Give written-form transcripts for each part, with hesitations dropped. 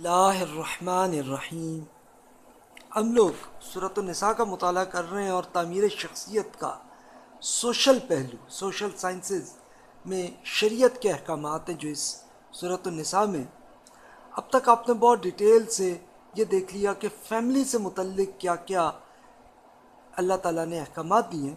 اللہ الرحمن الرحیم۔ ہم لوگ سورۃ النساء کا مطالعہ کر رہے ہیں اور تعمیر شخصیت کا سوشل پہلو، سوشل سائنسز میں شریعت کے احکامات ہیں جو اس سورۃ النساء میں۔ اب تک آپ نے بہت ڈیٹیل سے یہ دیکھ لیا کہ فیملی سے متعلق کیا کیا اللہ تعالیٰ نے احکامات دیے ہیں،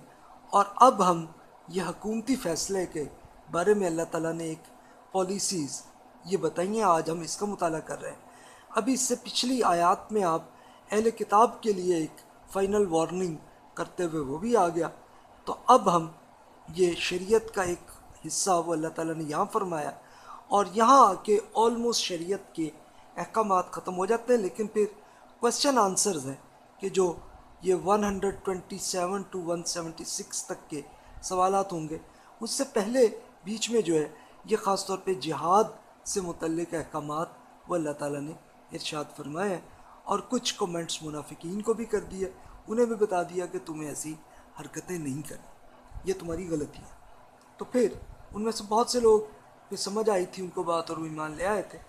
اور اب ہم یہ حکومتی فیصلے کے بارے میں اللہ تعالیٰ نے ایک پالیسیز یہ بتائی ہیں، آج ہم اس کا مطالعہ کر رہے ہیں۔ ابھی اس سے پچھلی آیات میں آپ اہل کتاب کے لیے ایک فائنل وارننگ کرتے ہوئے وہ بھی آ گیا، تو اب ہم یہ شریعت کا ایک حصہ وہ اللہ تعالیٰ نے یہاں فرمایا، اور یہاں آ کے آلموسٹ شریعت کے احکامات ختم ہو جاتے ہیں، لیکن پھر کوشچن آنسرز ہیں کہ جو یہ 127 ٹو 176 تک کے سوالات ہوں گے۔ اس سے پہلے بیچ میں جو ہے یہ خاص طور پہ جہاد سے متعلق احکامات وہ اللہ تعالیٰ نے ارشاد فرمائے ہیں، اور کچھ کومنٹس منافقین کو بھی کر دیے، انہیں بھی بتا دیا کہ تمہیں ایسی حرکتیں نہیں کرنی، یہ تمہاری غلطی ہے۔ تو پھر ان میں سے بہت سے لوگ پہ سمجھ آئی تھی ان کو بات، اور وہ ایمان لے آئے تھے۔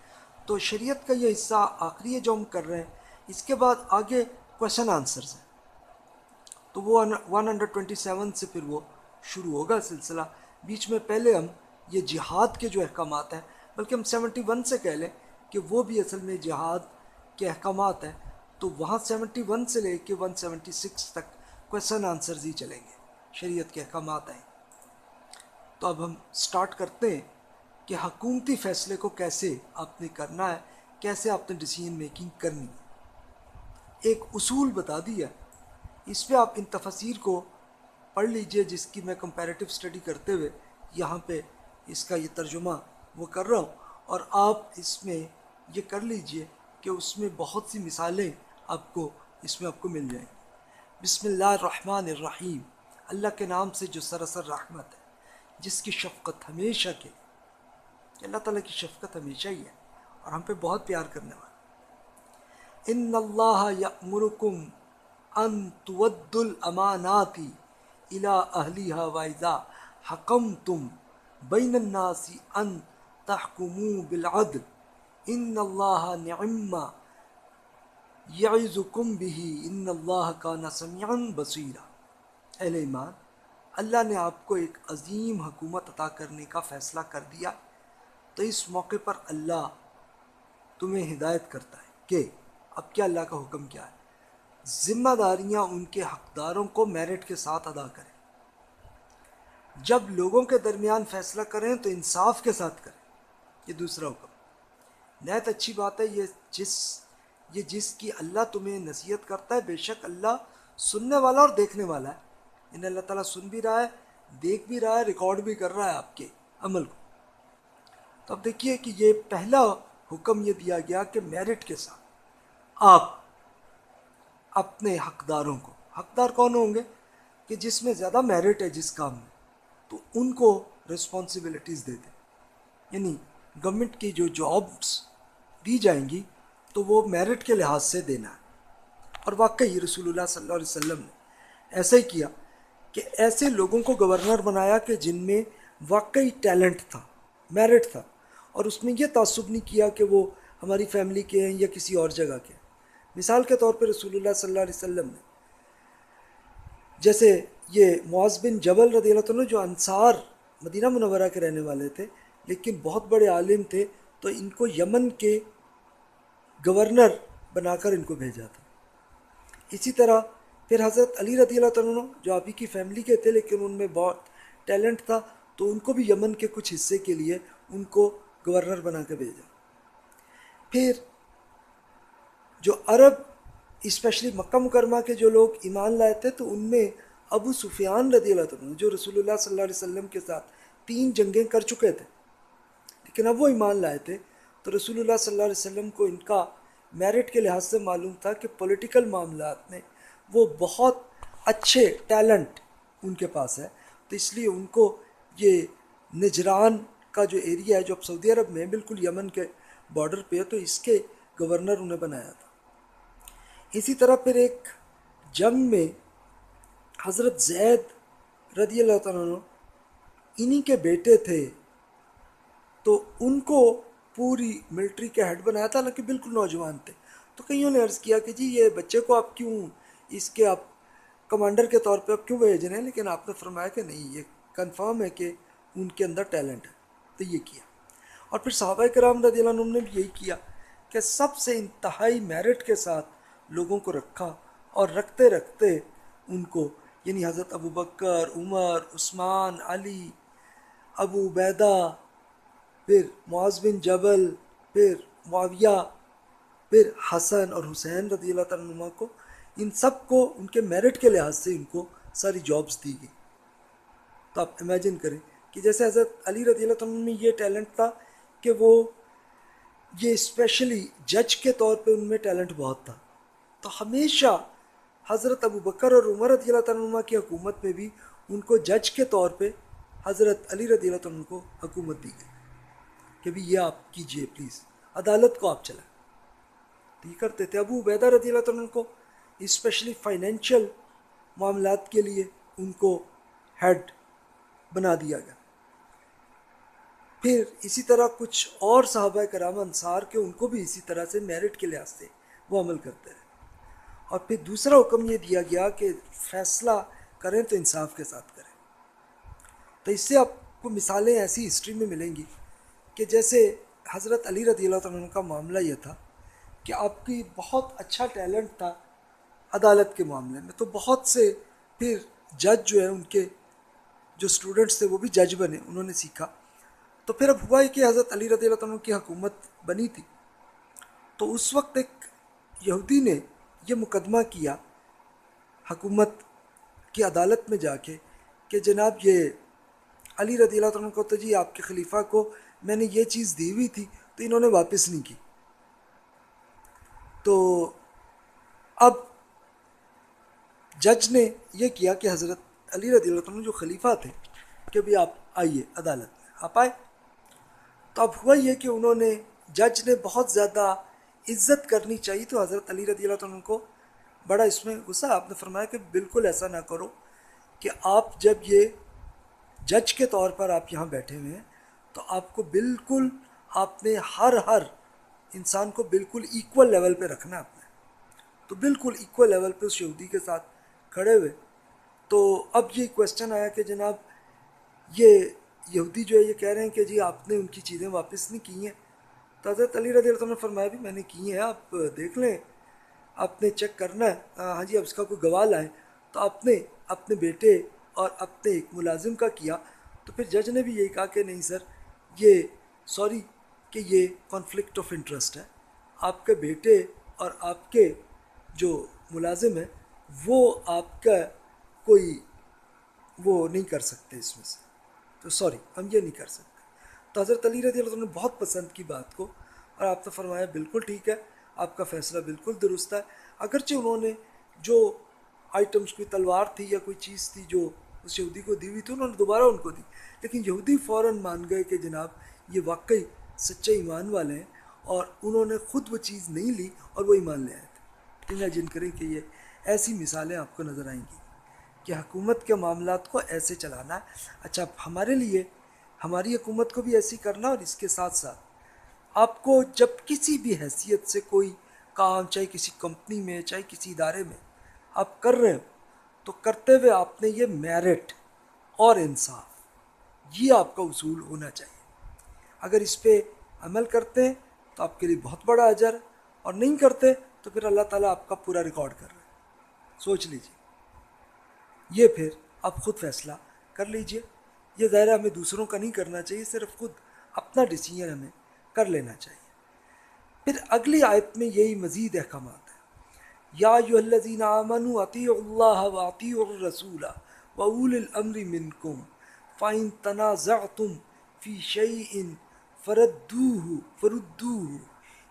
تو شریعت کا یہ حصہ آخری ہے جو ہم کر رہے ہیں۔ اس کے بعد آگے کویشچن آنسرز ہیں، تو وہ 127 سے پھر وہ شروع ہوگا سلسلہ۔ بیچ میں پہلے ہم یہ جہاد کے جو احکامات ہیں، بلکہ ہم 71 سے کہہ لیں کہ وہ بھی اصل میں جہاد کے احکامات ہیں، تو وہاں 71 سے لے کے 176 تک کویشچن آنسرز ہی چلیں گے، شریعت کے احکامات ہیں۔ تو اب ہم سٹارٹ کرتے ہیں کہ حکومتی فیصلے کو کیسے آپ نے کرنا ہے، کیسے آپ نے ڈیسیژن میکنگ کرنی ہے۔ ایک اصول بتا دیا، اس پہ آپ ان تفاسیر کو پڑھ لیجئے جس کی میں کمپیریٹیو اسٹڈی کرتے ہوئے یہاں پہ اس کا یہ ترجمہ وہ کر رہا ہوں، اور آپ اس میں یہ کر لیجئے کہ اس میں بہت سی مثالیں آپ کو اس میں آپ کو مل جائیں۔ بسم اللہ الرحمن الرحیم، اللہ کے نام سے جو سراسر رحمت ہے، جس کی شفقت ہمیشہ کے لیے، اللہ تعالیٰ کی شفقت ہمیشہ ہی ہے اور ہم پہ بہت پیار کرنے والا۔ ان اللہ یأمرکم ان تودوا الامانات الی اہلیہا واذا حکمتم بین الناس ان تحکموا بالعدل ان اللہ نعم ما یعظکم بہ ان اللہ کان سمیعا بصیرا۔ اہل ایمان، اللہ نے آپ کو ایک عظیم حکومت عطا کرنے کا فیصلہ کر دیا، تو اس موقع پر اللہ تمہیں ہدایت کرتا ہے کہ اب کیا اللہ کا حکم کیا ہے؟ ذمہ داریاں ان کے حقداروں کو میرٹ کے ساتھ ادا کریں، جب لوگوں کے درمیان فیصلہ کریں تو انصاف کے ساتھ کریں، یہ دوسرا حکم۔ نہایت اچھی بات ہے یہ جس کی اللہ تمہیں نصیحت کرتا ہے، بے شک اللہ سننے والا اور دیکھنے والا ہے، یعنی اللہ تعالیٰ سن بھی رہا ہے، دیکھ بھی رہا ہے، ریکارڈ بھی کر رہا ہے آپ کے عمل کو۔ تو اب دیکھیے کہ یہ پہلا حکم یہ دیا گیا کہ میرٹ کے ساتھ آپ اپنے حقداروں کو، حقدار کون ہوں گے کہ جس میں زیادہ میرٹ ہے جس کام میں، تو ان کو رسپانسبلٹیز دے دیں، یعنی گورنمنٹ کی جو جابس دی جائیں گی تو وہ میرٹ کے لحاظ سے دینا ہے۔ اور واقعی رسول اللہ صلی اللہ علیہ وسلم نے ایسا ہی کیا کہ ایسے لوگوں کو گورنر بنایا کہ جن میں واقعی ٹیلنٹ تھا، میرٹ تھا، اور اس میں یہ تعصب نہیں کیا کہ وہ ہماری فیملی کے ہیں یا کسی اور جگہ کے ہیں۔ مثال کے طور پہ رسول اللہ صلی اللہ علیہ وسلم نے جیسے یہ معاذ بن جبل رضی اللہ عنہ جو انصار مدینہ منورہ کے رہنے والے تھے لیکن بہت بڑے عالم تھے، تو ان کو یمن کے گورنر بنا کر ان کو بھیجا تھا۔ اسی طرح پھر حضرت علی رضی اللہ عنہ جو آپ ہی کی فیملی کے تھے لیکن ان میں بہت ٹیلنٹ تھا، تو ان کو بھی یمن کے کچھ حصے کے لیے ان کو گورنر بنا کے بھیجا۔ پھر جو عرب اسپیشلی مکہ مکرمہ کے جو لوگ ایمان لائے تھے، تو ان میں ابو سفیان رضی اللہ عنہ جو رسول اللہ صلی اللہ علیہ وسلم کے ساتھ 3 جنگیں کر چکے تھے، لیکن اب وہ ایمان لائے تھے، تو رسول اللہ صلی اللہ علیہ وسلم کو ان کا میرٹ کے لحاظ سے معلوم تھا کہ پولیٹیکل معاملات میں وہ بہت اچھے ٹیلنٹ ان کے پاس ہے، تو اس لیے ان کو یہ نجران کا جو ایریا ہے جو اب سعودی عرب میں بالکل یمن کے بارڈر پہ ہے، تو اس کے گورنر انہیں بنایا تھا۔ اسی طرح پھر ایک جنگ میں حضرت زید رضی اللہ عنہ انہی کے بیٹے تھے، تو ان کو پوری ملٹری کے ہیڈ بنایا تھا، حالانکہ بالکل نوجوان تھے. تو کئیوں نے عرض کیا کہ جی یہ بچے کو آپ کیوں اس کے آپ کمانڈر کے طور پہ آپ کیوں بھیج رہے ہیں؟ لیکن آپ نے فرمایا کہ نہیں، یہ کنفرم ہے کہ ان کے اندر ٹیلنٹ ہے. تو یہ کیا. اور پھر صحابہ کرام رضی اللہ عنہم نے بھی یہی کیا کہ سب سے انتہائی میرٹ کے ساتھ لوگوں کو رکھا، اور رکھتے رکھتے ان کو، یعنی حضرت ابو بکر، عمر، عثمان، علی، ابو عبیدہ، پھر معاذ بن جبل، پھر معاویہ، پھر حسن اور حسین رضی اللہ تعالیٰ عنہما کو، ان سب کو ان کے میرٹ کے لحاظ سے ان کو ساری جابز دی گئی. تو آپ امیجن کریں کہ جیسے حضرت علی رضی اللہ عنہ میں یہ ٹیلنٹ تھا کہ وہ یہ اسپیشلی جج کے طور پہ ان میں ٹیلنٹ بہت تھا. تو ہمیشہ حضرت ابو بکر اور عمر رضی اللہ تعالیٰ عنہ کی حکومت میں بھی ان کو جج کے طور پہ حضرت علی رضی اللہ عنہ کو حکومت دی گئی کہ بھی یہ آپ کیجئے پلیز، عدالت کو آپ چلائیں. تو یہ کرتے تھے. ابو عبیدہ رضی اللہ عنہ کو اسپیشلی فائنینشیل معاملات کے لیے ان کو ہیڈ بنا دیا گیا. پھر اسی طرح کچھ اور صحابہ کرام انصار کے، ان کو بھی اسی طرح سے میرٹ کے لحاظ سے وہ عمل کرتے رہے. اور پھر دوسرا حکم یہ دیا گیا کہ فیصلہ کریں تو انصاف کے ساتھ کریں. تو اس سے آپ کو مثالیں ایسی ہسٹری میں ملیں گی کہ جیسے حضرت علی رضی اللہ عنہ کا معاملہ یہ تھا کہ آپ کی بہت اچھا ٹیلنٹ تھا عدالت کے معاملے میں. تو بہت سے پھر جج جو ہیں ان کے جو اسٹوڈنٹس تھے وہ بھی جج بنے، انہوں نے سیکھا. تو پھر اب ہوا ہے کہ حضرت علی رضی اللہ عنہ کی حکومت بنی تھی. تو اس وقت ایک یہودی نے یہ مقدمہ کیا حکومت کی عدالت میں جا کے کہ جناب یہ علی رضی اللہ عنہ کو تو جی آپ کے خلیفہ کو میں نے یہ چیز دی ہوئی تھی تو انہوں نے واپس نہیں کی. تو اب جج نے یہ کیا کہ حضرت علی رضی اللہ عنہ جو خلیفہ تھے کہ بھی آپ آئیے عدالت میں. آپ آئے. تو اب ہوا یہ کہ انہوں نے، جج نے بہت زیادہ عزت کرنی چاہیے، تو حضرت علی رضی اللہ عنہ کو بڑا اس میں غصہ. آپ نے فرمایا کہ بالکل ایسا نہ کرو کہ آپ جب یہ جج کے طور پر آپ یہاں بیٹھے ہوئے ہیں تو آپ کو بالکل، آپ نے ہر انسان کو بالکل ایکول لیول پہ رکھنا ہے. آپ نے تو بالکل ایکول لیول پہ اس یہودی کے ساتھ کھڑے ہوئے. تو اب یہ کویسچن آیا کہ جناب یہ یہودی جو ہے یہ کہہ رہے ہیں کہ جی آپ نے ان کی چیزیں واپس نہیں کی ہیں. تو حضرت علی رضی اللہ عنہ نے فرمایا بھی میں نے کی ہیں، آپ دیکھ لیں، آپ نے چیک کرنا ہے. ہاں جی اب اس کا کوئی گواہ لائیں. تو آپ نے اپنے بیٹے اور اپنے ایک ملازم کا کیا. تو پھر جج نے بھی یہی کہا کہ نہیں سر، یہ سوری کہ یہ کانفلکٹ آف انٹرسٹ ہے. آپ کے بیٹے اور آپ کے جو ملازم ہیں وہ آپ کا کوئی وہ نہیں کر سکتے اس میں سے، تو سوری ہم یہ نہیں کر سکتے. تو حضرت علی رضی اللہ عنہ نے بہت پسند کی بات کو، اور آپ نے فرمایا بالکل ٹھیک ہے، آپ کا فیصلہ بالکل درست ہے. اگرچہ انہوں نے جو آئٹمس، کوئی تلوار تھی یا کوئی چیز تھی جو اس یہودی کو دی ہوئی تھی، انہوں نے دوبارہ ان کو دی، لیکن یہودی فوراً مان گئے کہ جناب یہ واقعی سچے ایمان والے ہیں، اور انہوں نے خود وہ چیز نہیں لی اور وہ ایمان لے آئے تھے. امیجن کریں کہ یہ ایسی مثالیں آپ کو نظر آئیں گی کہ حکومت کے معاملات کو ایسے چلانا ہے. اچھا ہمارے لیے ہماری حکومت کو بھی ایسی کرنا، اور اس کے ساتھ ساتھ آپ کو جب کسی بھی حیثیت سے کوئی کام، چاہے کسی کمپنی میں چاہے کسی ادارے میں آپ کر رہے ہو، تو کرتے ہوئے آپ نے یہ میرٹ اور انصاف، یہ آپ کا اصول ہونا چاہیے. اگر اس پہ عمل کرتے ہیں تو آپ کے لیے بہت بڑا اجر، اور نہیں کرتے تو پھر اللہ تعالیٰ آپ کا پورا ریکارڈ کر رہا ہے. سوچ لیجیے. یہ پھر آپ خود فیصلہ کر لیجئے. یہ ظاہر ہمیں دوسروں کا نہیں کرنا چاہیے، صرف خود اپنا ڈیسیجن ہمیں کر لینا چاہیے. پھر اگلی آیت میں یہی مزید احکامات ہیں. یا ایھا الذین آمنوا اطیعوا اللہ واطیعوا الرسول واولی الامر منکم فإن تنازعتم فی شیء فردوه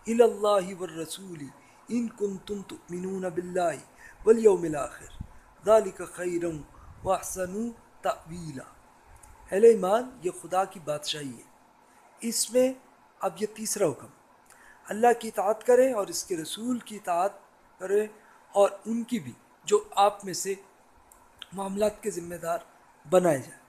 الی اللہ والرسول ان کنتم تؤمنون باللہ والیوم الآخر ذالک خیر واحسن تأویلا. اہل ایمان، یہ خدا کی بادشاہی ہے. اس میں اب یہ تیسرا حکم، اللہ کی اطاعت کریں اور اس کے رسول کی اطاعت کریں، اور ان کی بھی جو آپ میں سے معاملات کے ذمہ دار بنائے جائیں.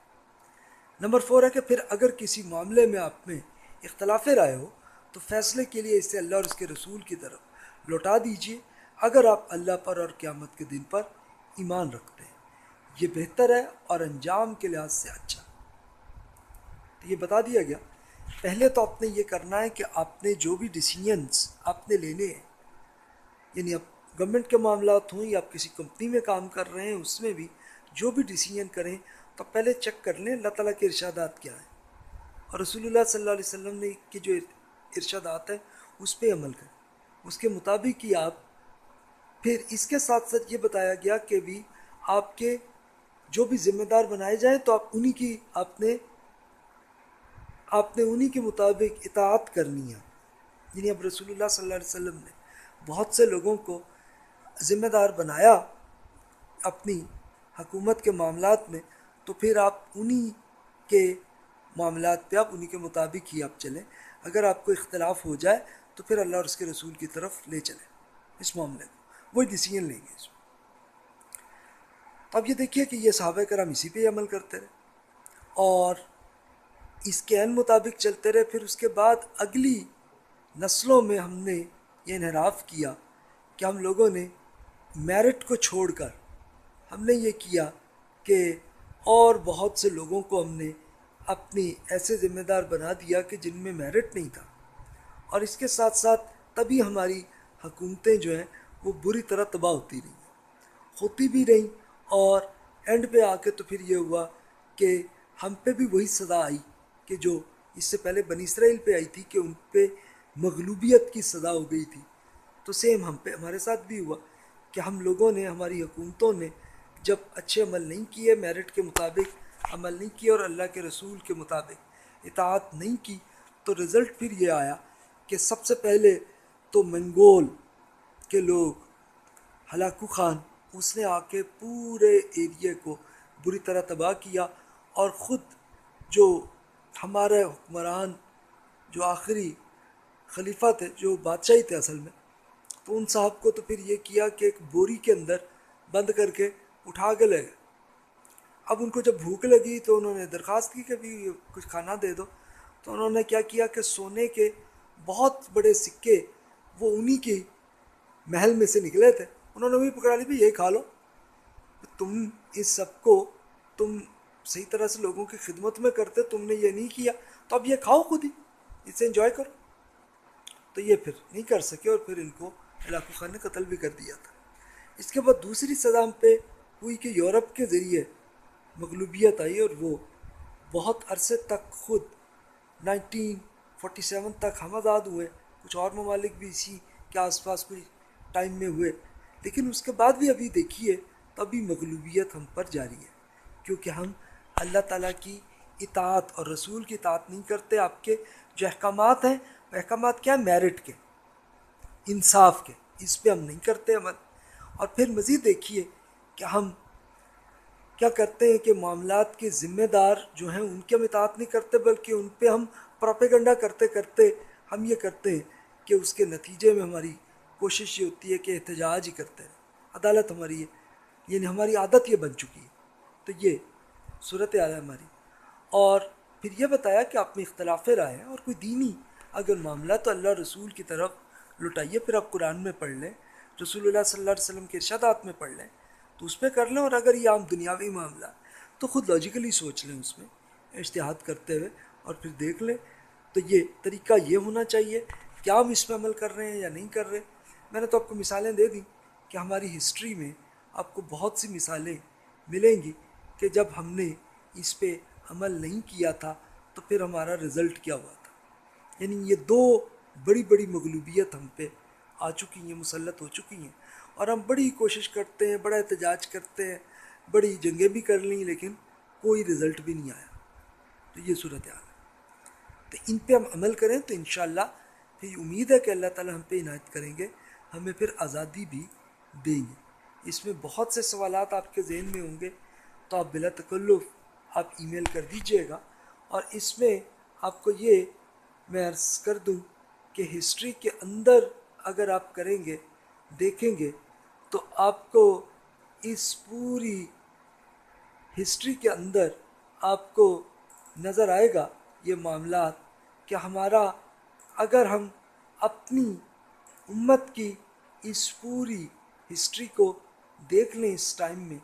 نمبر 4 ہے کہ پھر اگر کسی معاملے میں آپ میں اختلاف رائے ہو تو فیصلے کے لیے اسے اللہ اور اس کے رسول کی طرف لوٹا دیجیے اگر آپ اللہ پر اور قیامت کے دن پر ایمان رکھتے ہیں، یہ بہتر ہے اور انجام کے لحاظ سے اچھا۔ تو یہ بتا دیا گیا۔ پہلے تو آپ نے یہ کرنا ہے کہ آپ نے جو بھی ڈیسیجنس آپ نے لینے ہیں، یعنی اب گورنمنٹ کے معاملات ہوں یا آپ کسی کمپنی میں کام کر رہے ہیں، اس میں بھی جو بھی ڈیسیجن کریں تو پہلے چیک کر لیں اللہ تعالیٰ کے ارشادات کیا ہیں، اور رسول اللہ صلی اللہ علیہ وسلم نے کی جو ارشادات ہیں اس پہ عمل کریں، اس کے مطابق ہی آپ۔ پھر اس کے ساتھ ساتھ یہ بتایا گیا کہ بھی آپ کے جو بھی ذمہ دار بنائے جائیں تو آپ انہی کی آپ نے انہی کے مطابق اطاعت کرنی ہے۔ یعنی اب رسول اللہ صلی اللہ علیہ وسلم نے بہت سے لوگوں کو ذمہ دار بنایا اپنی حکومت کے معاملات میں، تو پھر آپ انہی کے معاملات پہ آپ انہی کے مطابق ہی آپ چلیں۔ اگر آپ کو اختلاف ہو جائے تو پھر اللہ اور اس کے رسول کی طرف لے چلیں اس معاملے کو، وہی ڈیسیجن لیں گے اس میں۔ تو اب یہ دیکھیے کہ یہ صحابہ کرام اسی پہ ہی عمل کرتے رہے اور اس کے عین مطابق چلتے رہے۔ پھر اس کے بعد اگلی نسلوں میں ہم نے یہ انحراف کیا کہ ہم لوگوں نے میرٹ کو چھوڑ کر ہم نے یہ کیا کہ اور بہت سے لوگوں کو ہم نے اپنی ایسے ذمہ دار بنا دیا کہ جن میں میرٹ نہیں تھا، اور اس کے ساتھ ساتھ تبھی ہماری حکومتیں جو ہیں وہ بری طرح تباہ ہوتی بھی رہیں، اور اینڈ پہ آ کے تو پھر یہ ہوا کہ ہم پہ بھی وہی سزا آئی کہ جو اس سے پہلے بنی اسرائیل پہ آئی تھی، کہ ان پہ مغلوبیت کی سزا ہو گئی تھی۔ تو سیم ہمارے ساتھ بھی ہوا کہ ہم لوگوں نے، ہماری حکومتوں نے جب اچھے عمل نہیں کیے، میرٹ کے مطابق عمل نہیں کیے اور اللہ کے رسول کے مطابق اطاعت نہیں کی، تو رزلٹ پھر یہ آیا کہ سب سے پہلے تو منگول کے لوگ، ہلاکو خان، اس نے آ کے پورے ایریے کو بری طرح تباہ کیا، اور خود جو ہمارے حکمران جو آخری خلیفہ تھے، جو بادشاہی تھے اصل میں، تو ان صاحب کو تو پھر یہ کیا کہ ایک بوری کے اندر بند کر کے اٹھا کے لے گئے۔ اب ان کو جب بھوک لگی تو انہوں نے درخواست کی کہ بھی کچھ کھانا دے دو، تو انہوں نے کیا کیا کہ سونے کے بہت بڑے سکے وہ انہی کے محل میں سے نکلے تھے، انہوں نے وہی پکڑا لی، بھی یہی کھا لو، تم اس سب کو تم صحیح طرح سے لوگوں کی خدمت میں کرتے، تم نے یہ نہیں کیا، تو اب یہ کھاؤ خود ہی، اسے انجوائے کرو۔ تو یہ پھر نہیں کر سکے اور پھر ان کو ہلاکو خان نے قتل بھی کر دیا تھا۔ اس کے بعد دوسری سزا ہم پہ ہوئی کہ یورپ کے ذریعے مغلوبیت آئی، اور وہ بہت عرصے تک خود 1947 تک ہم آزاد ہوئے، کچھ اور ممالک بھی اسی کے آس پاس کوئی ٹائم میں ہوئے، لیکن اس کے بعد بھی ابھی دیکھیے تو ابھی مغلوبیت ہم پر جاری ہے، کیونکہ ہم اللہ تعالیٰ کی اطاعت اور رسول کی اطاعت نہیں کرتے۔ آپ کے جو احکامات ہیں، وہ احکامات کیا ہیں؟ میرٹ کے، انصاف کے، اس پہ ہم نہیں کرتے عمل۔ اور پھر مزید دیکھیے کہ ہم کیا کرتے ہیں کہ معاملات کے ذمہ دار جو ہیں ان کی ہم اطاعت نہیں کرتے، بلکہ ان پہ ہم پروپیگنڈا کرتے کرتے ہم یہ کرتے ہیں کہ اس کے نتیجے میں ہماری کوشش یہ ہوتی ہے کہ احتجاج ہی کرتے ہیں، عدالت ہماری یعنی ہماری عادت یہ بن چکی ہے۔ تو یہ صورت حال ہے ہماری۔ اور پھر یہ بتایا کہ آپ میں اختلاف رائے ہیں، اور کوئی دینی اگر معاملہ تو اللہ رسول کی طرف لٹائیے، پھر آپ قرآن میں پڑھ لیں، رسول اللہ صلی اللہ علیہ وسلم کے ارشادات میں پڑھ لیں تو اس پہ کر لیں، اور اگر یہ عام دنیاوی معاملہ تو خود لاجیکلی سوچ لیں، اس میں اجتہاد کرتے ہوئے، اور پھر دیکھ لیں۔ تو یہ طریقہ یہ ہونا چاہیے کہ ہم اس پہ عمل کر رہے ہیں یا نہیں کر رہے۔ میں نے تو آپ کو مثالیں دے دیں کہ ہماری ہسٹری میں آپ کو بہت سی مثالیں ملیں گی کہ جب ہم نے اس پہ عمل نہیں کیا تھا تو پھر ہمارا رزلٹ کیا ہوا تھا۔ یعنی یہ دو بڑی بڑی مغلوبیت ہم پہ آ چکی ہیں، مسلط ہو چکی ہیں، اور ہم بڑی کوشش کرتے ہیں، بڑا احتجاج کرتے ہیں، بڑی جنگیں بھی کر لیں، لیکن کوئی رزلٹ بھی نہیں آیا۔ تو یہ صورتحال ہے۔ تو ان پہ ہم عمل کریں تو انشاءاللہ پھر امید ہے کہ اللہ تعالیٰ ہم پہ عنایت کریں گے، ہمیں پھر آزادی بھی دیں گے۔ اس میں بہت سے سوالات آپ کے ذہن میں ہوں گے، تو آپ بلا تکلف آپ ای میل کر دیجئے گا، اور اس میں آپ کو یہ میں عرض کر دوں کہ ہسٹری کے اندر اگر آپ کریں گے، دیکھیں گے، تو آپ کو اس پوری ہسٹری کے اندر آپ کو نظر آئے گا یہ معاملات کہ ہمارا اگر ہم اپنی امت کی اس پوری ہسٹری کو دیکھ لیں اس ٹائم میں،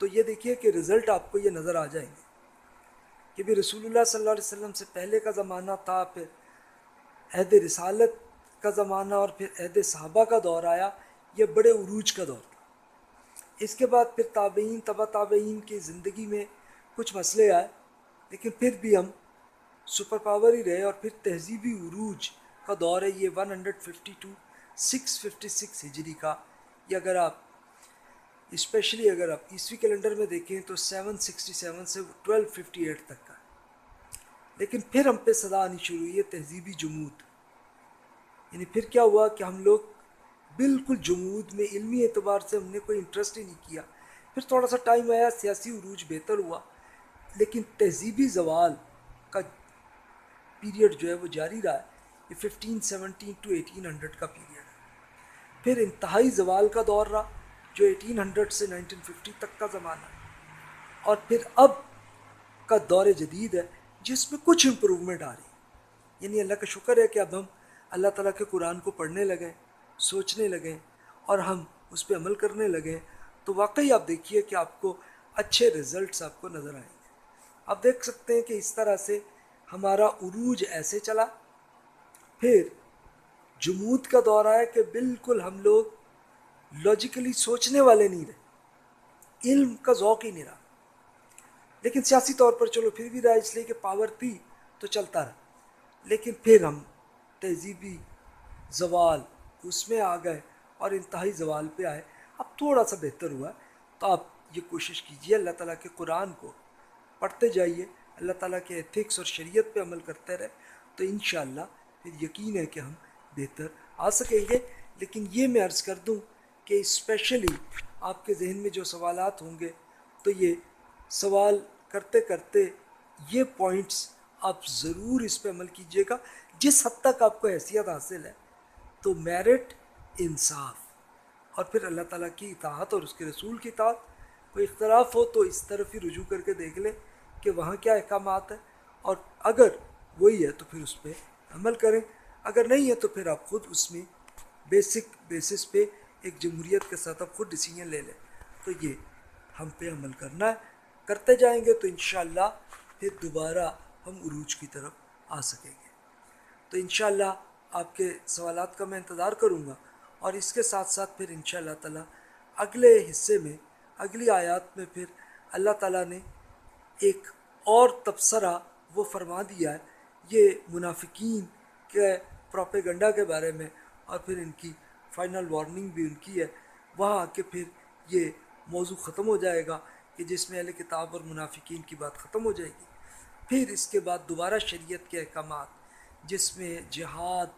تو یہ دیکھیے کہ رزلٹ آپ کو یہ نظر آ جائیں گے کہ بھی رسول اللہ صلی اللہ علیہ وسلم سے پہلے کا زمانہ تھا، پھر عہد رسالت کا زمانہ، اور پھر عہد صحابہ کا دور آیا، یہ بڑے عروج کا دور تھا۔ اس کے بعد پھر تابعین، تبع تابعین کی زندگی میں کچھ مسئلے آئے، لیکن پھر بھی ہم سپر پاور ہی رہے، اور پھر تہذیبی عروج کا دور ہے یہ 152 656 ہجری کا، یا اگر آپ اسپیشلی اگر آپ عیسوی کیلنڈر میں دیکھیں تو 767 سے 1258 تک کا۔ لیکن پھر ہم پہ صدا آنی شروع ہوئی ہے تہذیبی جمود، یعنی پھر کیا ہوا کہ ہم لوگ بالکل جمود میں علمی اعتبار سے ہم نے کوئی انٹرسٹ ہی نہیں کیا۔ پھر تھوڑا سا ٹائم آیا، سیاسی عروج بہتر ہوا، لیکن تہذیبی زوال کا پیریڈ جو ہے وہ جاری رہا ہے۔ یہ 1517 ٹو 1800 کا پیریڈ ہے۔ پھر انتہائی زوال کا دور رہا جو 1800 سے 1950 تک کا زمانہ ہے، اور پھر اب کا دور جدید ہے جس میں کچھ امپروومنٹ آ رہی ہے۔ یعنی اللہ کا شکر ہے کہ اب ہم اللہ تعالیٰ کے قرآن کو پڑھنے لگیں، سوچنے لگیں، اور ہم اس پہ عمل کرنے لگیں، تو واقعی آپ دیکھیے کہ آپ کو اچھے رزلٹس آپ کو نظر آئیں گے۔ آپ دیکھ سکتے ہیں کہ اس طرح سے ہمارا عروج ایسے چلا، پھر جمود کا دور آیا کہ بالکل ہم لوگ لاجیکلی سوچنے والے نہیں رہے، علم کا ذوق ہی نہیں رہا، لیکن سیاسی طور پر چلو پھر بھی رہا، اس لیے کہ پاور تھی تو چلتا رہا۔ لیکن پھر ہم تہذیبی زوال اس میں آ گئے اور انتہائی زوال پہ آئے۔ اب تھوڑا سا بہتر ہوا ہے، تو آپ یہ کوشش کیجئے اللہ تعالیٰ کے قرآن کو پڑھتے جائیے، اللہ تعالیٰ کے ایتھکس اور شریعت پہ عمل کرتے رہے، تو انشاءاللہ پھر یقین ہے کہ ہم بہتر آ سکیں گے۔ لیکن یہ میں عرض کر دوں کہ اسپیشلی آپ کے ذہن میں جو سوالات ہوں گے، تو یہ سوال کرتے کرتے یہ پوائنٹس آپ ضرور اس پہ عمل کیجئے گا۔ جس حد تک آپ کو حیثیت حاصل ہے تو میرٹ، انصاف، اور پھر اللہ تعالیٰ کی اطاعت اور اس کے رسول کی اطاعت۔ کوئی اختلاف ہو تو اس طرف ہی رجوع کر کے دیکھ لیں کہ وہاں کیا احکامات ہیں، اور اگر وہی ہے تو پھر اس پہ عمل کریں، اگر نہیں ہے تو پھر آپ خود اس میں بیسک بیسس پہ ایک جمہوریت کے ساتھ آپ خود ڈیسیجن لے لیں۔ تو یہ ہم پہ عمل کرنا ہے، کرتے جائیں گے تو انشاءاللہ پھر دوبارہ ہم عروج کی طرف آ سکیں گے۔ تو انشاءاللہ آپ کے سوالات کا میں انتظار کروں گا، اور اس کے ساتھ ساتھ پھر انشاءاللہ تعالیٰ اگلے حصے میں، اگلی آیات میں پھر اللہ تعالیٰ نے ایک اور تبصرہ وہ فرما دیا ہے یہ منافقین کے پروپیگنڈا کے بارے میں، اور پھر ان کی فائنل وارننگ بھی ان کی ہے۔ وہاں آ کے پھر یہ موضوع ختم ہو جائے گا کہ جس میں اہل کتاب اور منافقین کی بات ختم ہو جائے گی۔ پھر اس کے بعد دوبارہ شریعت کے احکامات جس میں جہاد،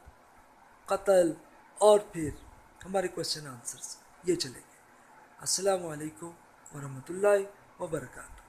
قتل، اور پھر ہمارے کویشچن آنسرز یہ چلیں گے۔ السلام علیکم ورحمۃ اللہ وبرکاتہ۔